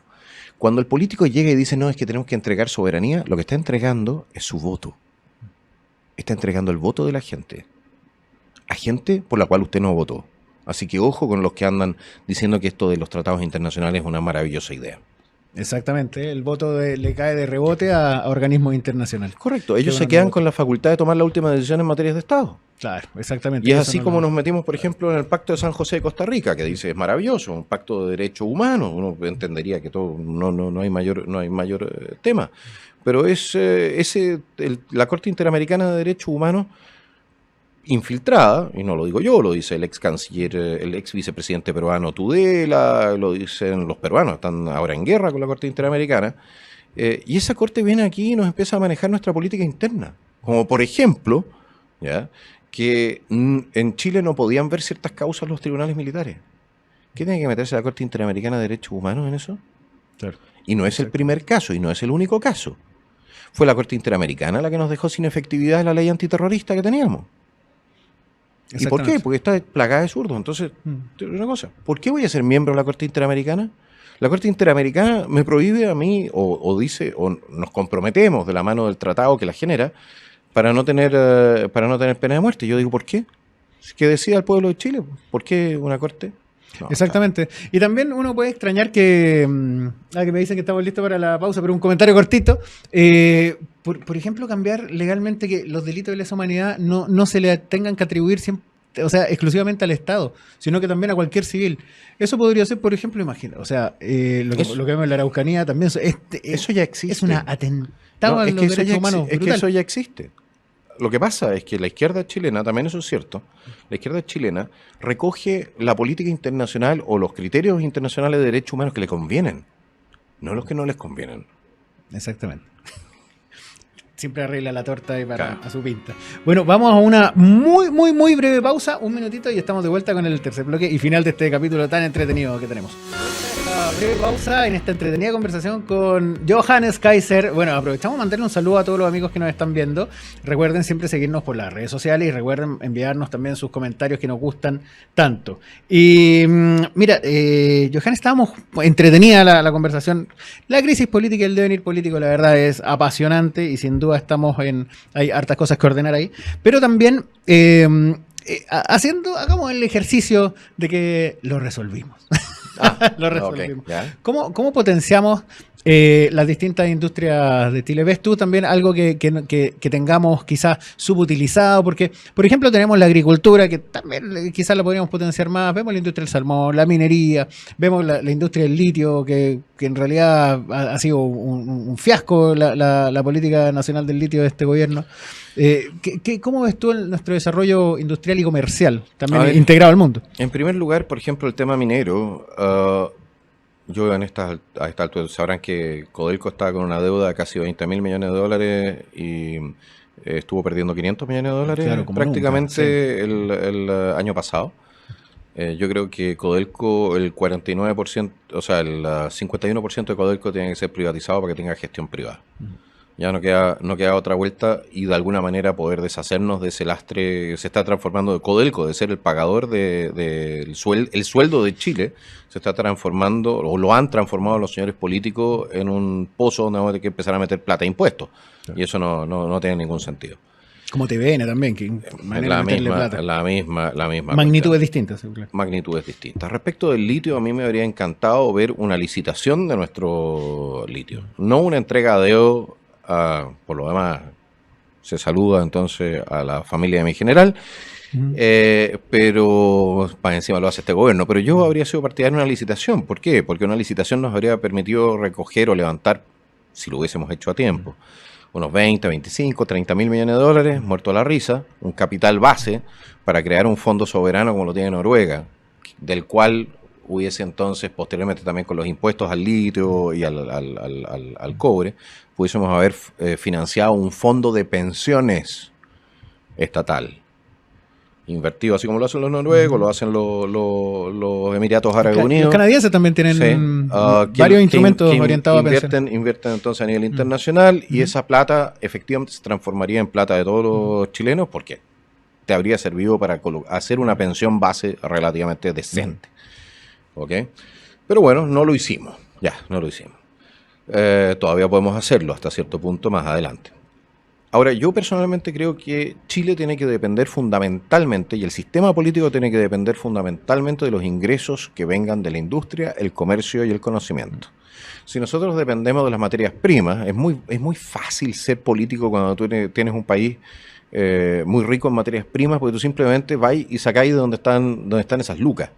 Cuando el político llega y dice, no, es que tenemos que entregar soberanía, lo que está entregando es su voto. Está entregando el voto de la gente. A gente por la cual usted no votó. Así que ojo con los que andan diciendo que esto de los tratados internacionales es una maravillosa idea. Exactamente, el voto le cae de rebote a organismos internacionales. Correcto, ellos se quedan con la facultad de tomar la última decisión en materias de Estado. Claro, exactamente. Y es así como nos metimos, por ejemplo, en el Pacto de San José de Costa Rica, que dice es maravilloso, un pacto de derechos humanos. Uno entendería que todo no hay mayor tema. Pero la Corte Interamericana de Derechos Humanos infiltrada, y no lo digo yo, lo dice el ex canciller, el ex vicepresidente peruano Tudela, lo dicen los peruanos, están ahora en guerra con la Corte Interamericana, y esa Corte viene aquí y nos empieza a manejar nuestra política interna, como por ejemplo, ¿ya?, que en Chile no podían ver ciertas causas los tribunales militares. ¿Qué tiene que meterse la Corte Interamericana de Derechos Humanos en eso? Claro. Y no es el primer caso, y no es el único caso. Fue la Corte Interamericana la que nos dejó sin efectividad la ley antiterrorista que teníamos. ¿Y por qué? Porque está plagada de zurdos. Entonces, una cosa, ¿por qué voy a ser miembro de la Corte Interamericana? La Corte Interamericana me prohíbe a mí, o dice, o nos comprometemos de la mano del tratado que la genera, para no tener pena de muerte. Yo digo, ¿por qué? Que decida el pueblo de Chile. ¿Por qué una Corte? No, exactamente. Y también uno puede extrañar que me dicen que estamos listos para la pausa, pero un comentario cortito. Por ejemplo, cambiar legalmente que los delitos de lesa humanidad no se le tengan que atribuir exclusivamente al Estado, sino que también a cualquier civil. Eso podría ser, por ejemplo, imagina, lo que vemos en la Araucanía también. Eso ya existe. Es un atentado a los derechos humanos. Es que eso ya existe. Lo que pasa es que la izquierda chilena, también eso es cierto, la izquierda chilena recoge la política internacional o los criterios internacionales de derechos humanos que le convienen, no los que no les convienen. Exactamente. Siempre arregla la torta ahí a su pinta. Bueno, vamos a una muy, muy, muy breve pausa, un minutito, y estamos de vuelta con el tercer bloque y final de este capítulo tan entretenido que tenemos. Breve pausa en esta entretenida conversación con Johannes Kaiser. Bueno, aprovechamos para mandarle un saludo a todos los amigos que nos están viendo. Recuerden siempre seguirnos por las redes sociales y recuerden enviarnos también sus comentarios que nos gustan tanto. Y mira, Johannes, estábamos entretenida la conversación. La crisis política y el devenir político, la verdad, es apasionante y sin duda hay hartas cosas que ordenar ahí. Pero también hagamos el ejercicio de que lo resolvimos. Lo resolvimos. Okay, yeah. ¿Cómo potenciamos las distintas industrias de Chile. ¿Ves tú también algo que tengamos quizás subutilizado? Porque, por ejemplo, tenemos la agricultura, que también quizás la podríamos potenciar más. Vemos la industria del salmón, la minería, vemos la industria del litio, que en realidad ha sido un fiasco la política nacional del litio de este gobierno. ¿Cómo ves tú nuestro desarrollo industrial y comercial, también integrado al mundo? En primer lugar, por ejemplo, el tema minero. Yo a esta altura sabrán que Codelco está con una deuda de casi 20.000 millones de dólares y estuvo perdiendo 500 millones de dólares, claro, prácticamente nunca, sí. el año pasado. Yo creo que Codelco, el 49%, o sea, el 51% de Codelco tiene que ser privatizado para que tenga gestión privada. Ya no queda otra vuelta y de alguna manera poder deshacernos de ese lastre que se está transformando de Codelco, de ser el pagador el sueldo de Chile, se está transformando, o lo han transformado los señores políticos en un pozo donde vamos a tener que empezar a meter plata de impuestos. Claro. Y eso no tiene ningún sentido. Como TVN también, que la misma magnitudes distintas. Claro. Magnitudes distintas. Respecto del litio, a mí me habría encantado ver una licitación de nuestro litio, no una entrega de dedo. Por lo demás, se saluda entonces a la familia de mi general, pero para encima lo hace este gobierno. Pero yo habría sido partidario de una licitación. ¿Por qué? Porque una licitación nos habría permitido recoger o levantar, si lo hubiésemos hecho a tiempo, unos 20, 25, 30 mil millones de dólares, muerto a la risa, un capital base para crear un fondo soberano como lo tiene Noruega, del cual hubiese entonces, posteriormente también con los impuestos al litio y al cobre, pudiésemos haber financiado un fondo de pensiones estatal, invertido así como lo hacen los noruegos, lo hacen los Emiratos Árabes Unidos. Los canadienses también tienen varios instrumentos orientados a pensiones. Invierten entonces a nivel internacional y esa plata efectivamente se transformaría en plata de todos los chilenos porque te habría servido para hacer una pensión base relativamente decente. ¿Ok? Pero bueno, no lo hicimos. Todavía podemos hacerlo hasta cierto punto más adelante. Ahora, yo personalmente creo que Chile tiene que depender fundamentalmente, y el sistema político tiene que depender fundamentalmente de los ingresos que vengan de la industria, el comercio y el conocimiento. Si nosotros dependemos de las materias primas, es muy fácil ser político cuando tú tienes un país muy rico en materias primas, porque tú simplemente vas y sacáis de donde están esas lucas.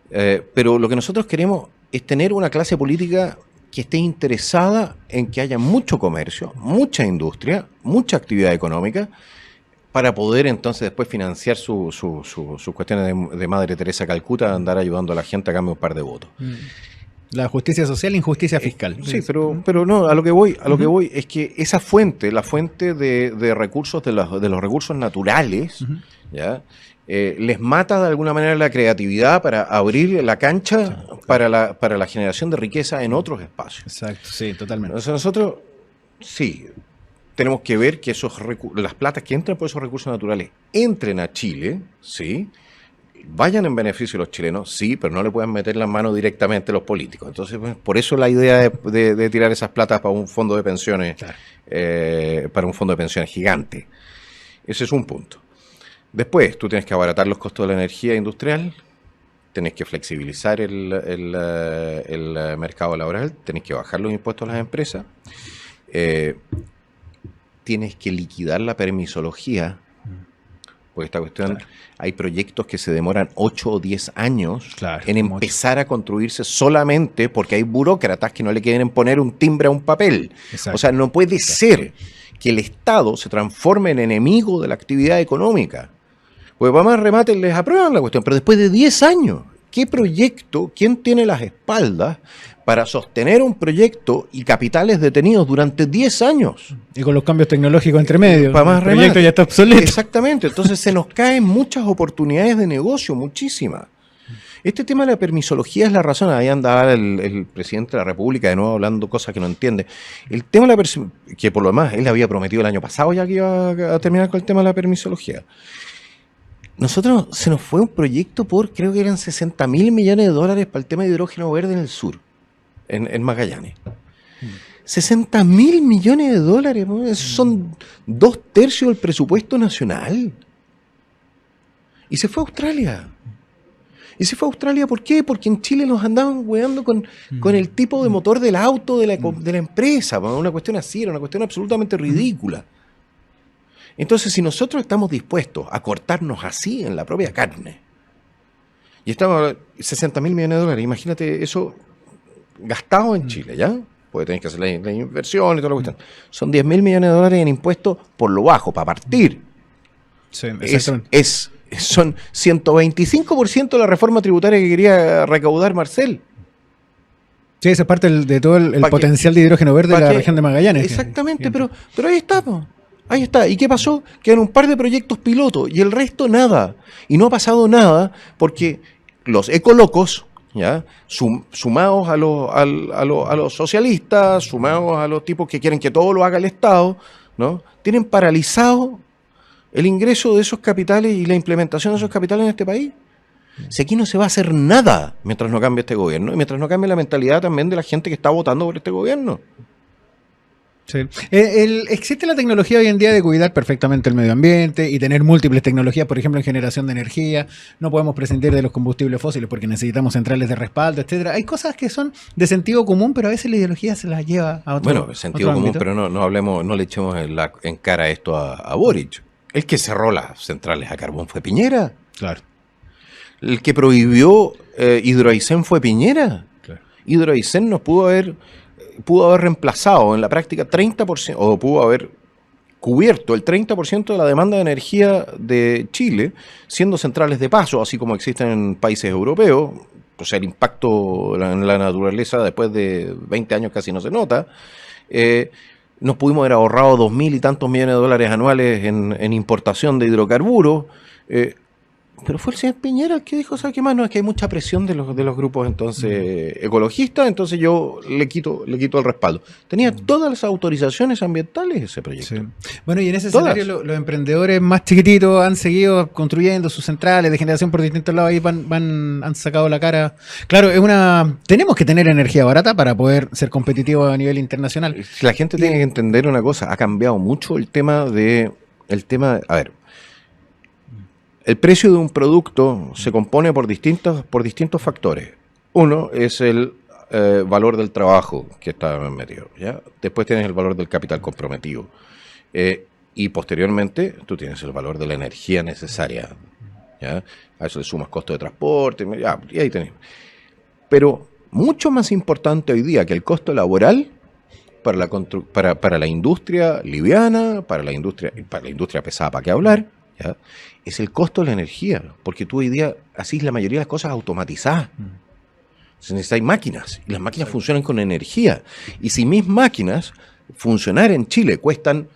Pero lo que nosotros queremos es tener una clase política que esté interesada en que haya mucho comercio, mucha industria, mucha actividad económica, para poder entonces después financiar sus cuestiones de Madre Teresa Calcuta, de andar ayudando a la gente a cambio de un par de votos. La justicia social e injusticia fiscal. Sí, pero no, a lo que voy es que esa fuente, la fuente de recursos, de los recursos naturales, ¿ya? Les mata de alguna manera la creatividad para abrir la cancha para la generación de riqueza en otros espacios. Exacto, sí, totalmente. Entonces nosotros, sí, tenemos que ver que las platas que entran por esos recursos naturales entren a Chile, sí, vayan en beneficio de los chilenos, sí, pero no le puedan meter la mano directamente a los políticos. Entonces, pues, por eso la idea de tirar esas platas para un fondo de pensiones, para un fondo de pensiones gigante. Ese es un punto. Después, tú tienes que abaratar los costos de la energía industrial, tienes que flexibilizar el mercado laboral, tienes que bajar los impuestos a las empresas, tienes que liquidar la permisología, porque esta cuestión, hay proyectos que se demoran 8 o 10 años en empezar a construirse solamente porque hay burócratas que no le quieren poner un timbre a un papel. Exacto. O sea, no puede ser que el Estado se transforme en enemigo de la actividad económica. Pues para más remate les aprueban la cuestión, pero después de 10 años, ¿qué proyecto, quién tiene las espaldas para sostener un proyecto y capitales detenidos durante 10 años? Y con los cambios tecnológicos entre medio, para más el proyecto ya está obsoleto. Exactamente, entonces se nos caen muchas oportunidades de negocio, muchísimas. Este tema de la permisología es la razón. Ahí andaba el presidente de la República de nuevo hablando cosas que no entiende. El tema de que por lo demás él había prometido el año pasado ya que iba a terminar con el tema de la permisología. Nosotros se nos fue un proyecto por, creo que eran 60.000 millones de dólares para el tema de hidrógeno verde en el sur, en Magallanes. 60.000 millones de dólares, ¿no? Esos son 2/3 del presupuesto nacional. Y se fue a Australia. Y se fue a Australia, ¿por qué? Porque en Chile nos andaban weando con el tipo de motor del auto de la empresa. Una cuestión así, era una cuestión absolutamente ridícula. Entonces, si nosotros estamos dispuestos a cortarnos así en la propia carne, y estamos 60.000 millones de dólares, imagínate eso gastado en Chile, ¿ya? Porque tenés que hacer la inversión y toda la cuestión. Son 10.000 millones de dólares en impuestos por lo bajo, para partir. Sí, exactamente. Son 125% de la reforma tributaria que quería recaudar Marcel. Sí, esa es parte de todo el potencial de hidrógeno verde de la región de Magallanes. Exactamente, pero ahí está, po. Ahí está. ¿Y qué pasó? Quedan un par de proyectos pilotos y el resto nada. Y no ha pasado nada porque los ecolocos, ¿ya? Sumados a los socialistas, sumados a los tipos que quieren que todo lo haga el Estado, ¿no? Tienen paralizado el ingreso de esos capitales y la implementación de esos capitales en este país. Si aquí no se va a hacer nada mientras no cambie este gobierno y mientras no cambie la mentalidad también de la gente que está votando por este gobierno. Sí. Existe la tecnología hoy en día de cuidar perfectamente el medio ambiente y tener múltiples tecnologías, por ejemplo, en generación de energía. No podemos prescindir de los combustibles fósiles porque necesitamos centrales de respaldo, etcétera. Hay cosas que son de sentido común, pero a veces la ideología se las lleva a otro. Bueno, sentido común, pero no hablemos, no le echemos en cara esto a Boric. El que cerró las centrales a carbón fue Piñera. Claro. El que prohibió Hidroaicén fue Piñera. Claro. Hidroaicén nos pudo haber reemplazado en la práctica 30%, o pudo haber cubierto el 30% de la demanda de energía de Chile, siendo centrales de paso, así como existen en países europeos. O sea, el impacto en la naturaleza después de 20 años casi no se nota. Nos pudimos haber ahorrado 2.000 y tantos millones de dólares anuales en importación de hidrocarburos. Pero fue el señor Piñera el que dijo, ¿sabe qué más? No, es que hay mucha presión de los grupos entonces ecologistas, entonces yo le quito el respaldo. Tenía todas las autorizaciones ambientales ese proyecto. Sí. Bueno, y en ese escenario los emprendedores más chiquititos han seguido construyendo sus centrales de generación por distintos lados, ahí han sacado la cara. Claro, tenemos que tener energía barata para poder ser competitivos a nivel internacional. La gente tiene que entender una cosa, ha cambiado mucho el tema, a ver, el precio de un producto se compone por distintos factores. Uno es el valor del trabajo que está en medio, ¿ya? Después tienes el valor del capital comprometido. Y posteriormente tú tienes el valor de la energía necesaria, ¿ya? A eso le sumas costo de transporte, ya, y ahí tenés. Pero mucho más importante hoy día que el costo laboral para la industria liviana, para la industria pesada, ¿para qué hablar? ¿Ya? Es el costo de la energía, porque tú hoy día hacís la mayoría de las cosas automatizadas. Se necesitan máquinas, y las máquinas funcionan con energía. Y si mis máquinas funcionar en Chile cuestan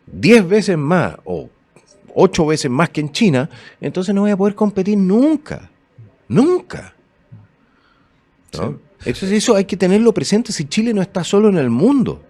10 veces más o 8 veces más que en China, entonces no voy a poder competir nunca. Nunca. ¿No? Sí. Entonces eso hay que tenerlo presente si Chile no está solo en el mundo.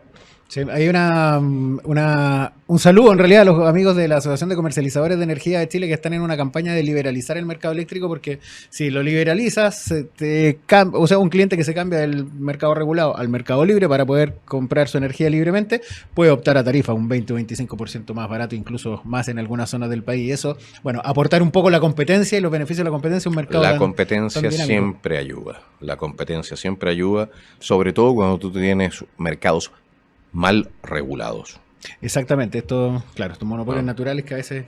Sí, hay un saludo en realidad a los amigos de la Asociación de Comercializadores de Energía de Chile que están en una campaña de liberalizar el mercado eléctrico, porque si lo liberalizas, un cliente que se cambia del mercado regulado al mercado libre para poder comprar su energía libremente, puede optar a tarifa un 20 o 25% más barato, incluso más en algunas zonas del país. Y eso, bueno, aportar un poco la competencia y los beneficios de la competencia a un mercado La competencia siempre ayuda. La competencia siempre ayuda, sobre todo cuando tú tienes mercados mal regulados. Exactamente, estos monopolios naturales que a veces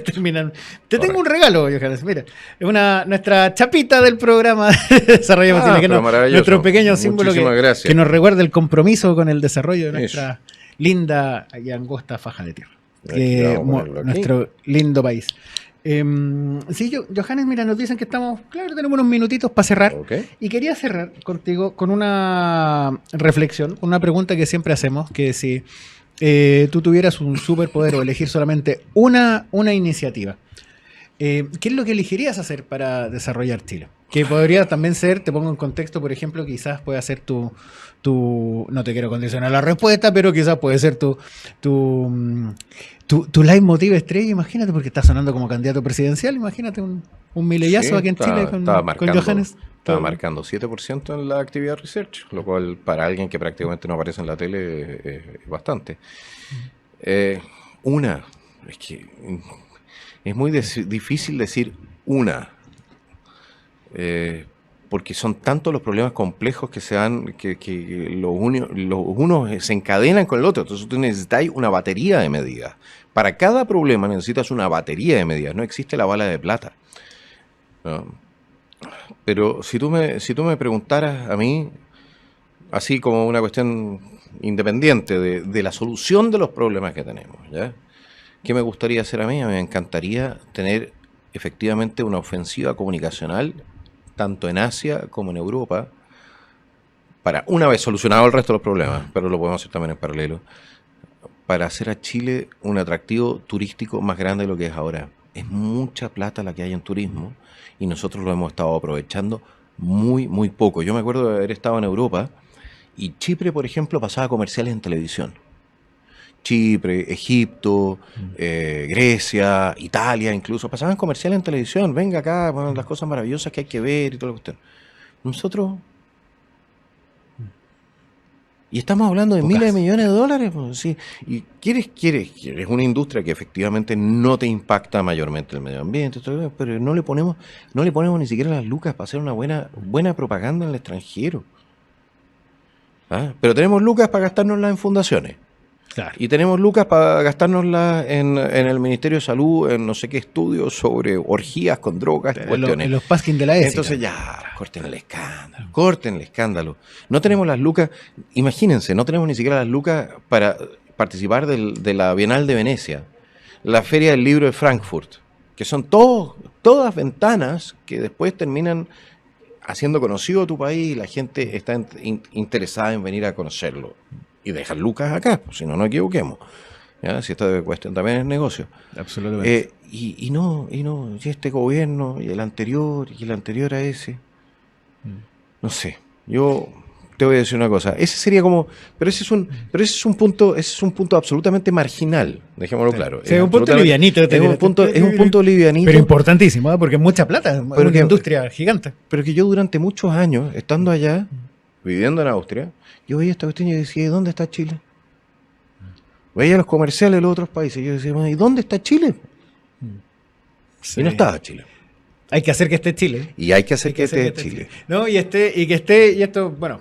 terminan. Tengo un regalo, Johannes, mira, es nuestra chapita del programa Desarrollemos Chile, nuestro pequeño símbolo que nos recuerda el compromiso con el desarrollo de nuestra linda y angosta faja de tierra, nuestro lindo país. Sí, Johannes, mira, nos dicen que tenemos unos minutitos para cerrar, y quería cerrar contigo con una reflexión, una pregunta que siempre hacemos, que si tú tuvieras un superpoder o elegir solamente una iniciativa, ¿qué es lo que elegirías hacer para desarrollar Chile? Que podría también ser, te pongo en contexto, por ejemplo, quizás pueda ser tu no te quiero condicionar la respuesta, pero quizás puede ser tu leitmotiv estrella, imagínate, porque está sonando como candidato presidencial, imagínate un mileyazo aquí en Chile con Johannes. Estaba marcando 7% en la actividad research, lo cual para alguien que prácticamente no aparece en la tele es bastante. Es que es muy difícil decir una. porque son tantos los problemas complejos que se dan, que los unos se encadenan con el otro. Entonces tú necesitas una batería de medidas. Para cada problema necesitas una batería de medidas. No existe la bala de plata. ¿No? Pero si tú me preguntaras a mí, así como una cuestión independiente de la solución de los problemas que tenemos, ¿ya? ¿Qué me gustaría hacer a mí? A mí me encantaría tener efectivamente una ofensiva comunicacional, tanto en Asia como en Europa, para, una vez solucionado el resto de los problemas, pero lo podemos hacer también en paralelo, para hacer a Chile un atractivo turístico más grande de lo que es ahora. Es mucha plata la que hay en turismo y nosotros lo hemos estado aprovechando muy, muy poco. Yo me acuerdo de haber estado en Europa y Chipre, por ejemplo, pasaba comerciales en televisión. Chipre, Egipto, Grecia, Italia incluso, pasaban comerciales en televisión. Venga acá, bueno, las cosas maravillosas que hay que ver y todo lo que usted. Nosotros... Y estamos hablando de miles de millones de dólares. Pues, sí. Y quieres una industria que efectivamente no te impacta mayormente el medio ambiente, pero no le ponemos ni siquiera las lucas para hacer una buena propaganda en el extranjero. ¿Ah? Pero tenemos lucas para gastárnoslas en fundaciones. Claro. Y tenemos lucas para gastárnoslas en el Ministerio de Salud, en no sé qué estudios sobre orgías con drogas, cuestiones. En los Paskin de la ESI. Entonces ya, corten el escándalo. No tenemos las lucas, imagínense, no tenemos ni siquiera las lucas para participar de la Bienal de Venecia, la Feria del Libro de Frankfurt, que son todas ventanas que después terminan haciendo conocido a tu país y la gente está interesada en venir a conocerlo. Y dejar lucas acá, pues, si no nos equivoquemos. ¿Ya? Si esta cuestión también es negocio. Absolutamente. Y este gobierno, y el anterior a ese. No sé. Yo te voy a decir una cosa. Ese sería como. Pero ese es un punto absolutamente marginal. Dejémoslo claro. Sí, es un punto livianito. Es un punto livianito. Pero importantísimo, ¿eh? Porque es mucha plata, es una industria gigante. Pero que yo durante muchos años, estando allá, viviendo en Austria, yo veía esta cuestión y yo decía, ¿dónde está Chile? Veía los comerciales de los otros países y yo decía, ¿y dónde está Chile? Sí. Y no estaba Chile. Hay que hacer que esté Chile. Y hay que hacer que esté Chile. No, y esto, bueno,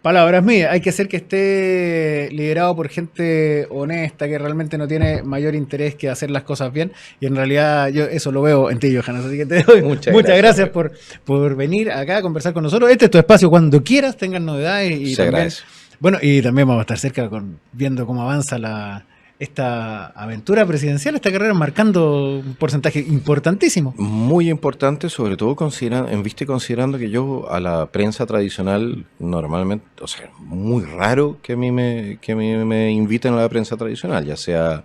palabras mías, hay que hacer que esté liderado por gente honesta, que realmente no tiene mayor interés que hacer las cosas bien. Y en realidad yo eso lo veo en ti, Johannes. Así que te doy muchas gracias por venir acá a conversar con nosotros. Este es tu espacio cuando quieras, tengan novedades. Y también, bueno, y también vamos a estar cerca viendo cómo avanza esta aventura presidencial, esta carrera marcando un porcentaje importantísimo. Muy importante, sobre todo considerando que yo a la prensa tradicional normalmente, o sea, muy raro que a mí me inviten a la prensa tradicional, ya sea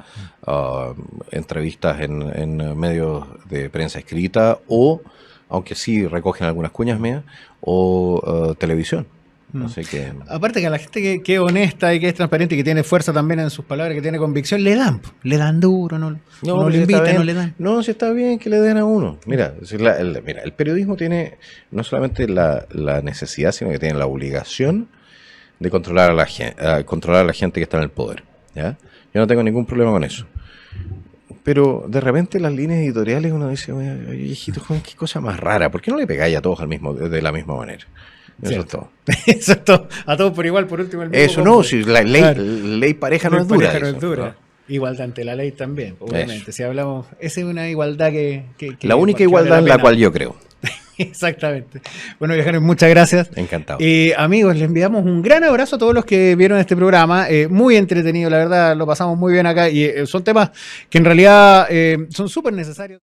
entrevistas en medios de prensa escrita o, aunque sí recogen algunas cuñas mías, o televisión. No sé qué. Aparte que a la gente que es honesta y que es transparente y que tiene fuerza también en sus palabras, que tiene convicción, le dan duro, no le invitan, no le dan. No, si está bien que le den a uno. Mira, el periodismo tiene no solamente la necesidad, sino que tiene la obligación de controlar a la gente que está en el poder. ¿Ya? Yo no tengo ningún problema con eso. Pero de repente las líneas editoriales uno dice, oye, viejito, qué cosa más rara, ¿por qué no le pegáis a todos de la misma manera? Eso es todo. Eso es todo. A todos por igual, por último. Eso no, si la ley pareja no es dura. Pareja no es dura. Igualdad ante la ley también, obviamente. Eso. Si hablamos, esa es una igualdad que la única igualdad en la cual yo creo. Exactamente. Bueno, Johannes, muchas gracias. Encantado. Amigos, les enviamos un gran abrazo a todos los que vieron este programa. Muy entretenido, la verdad, lo pasamos muy bien acá. Y son temas que en realidad son súper necesarios.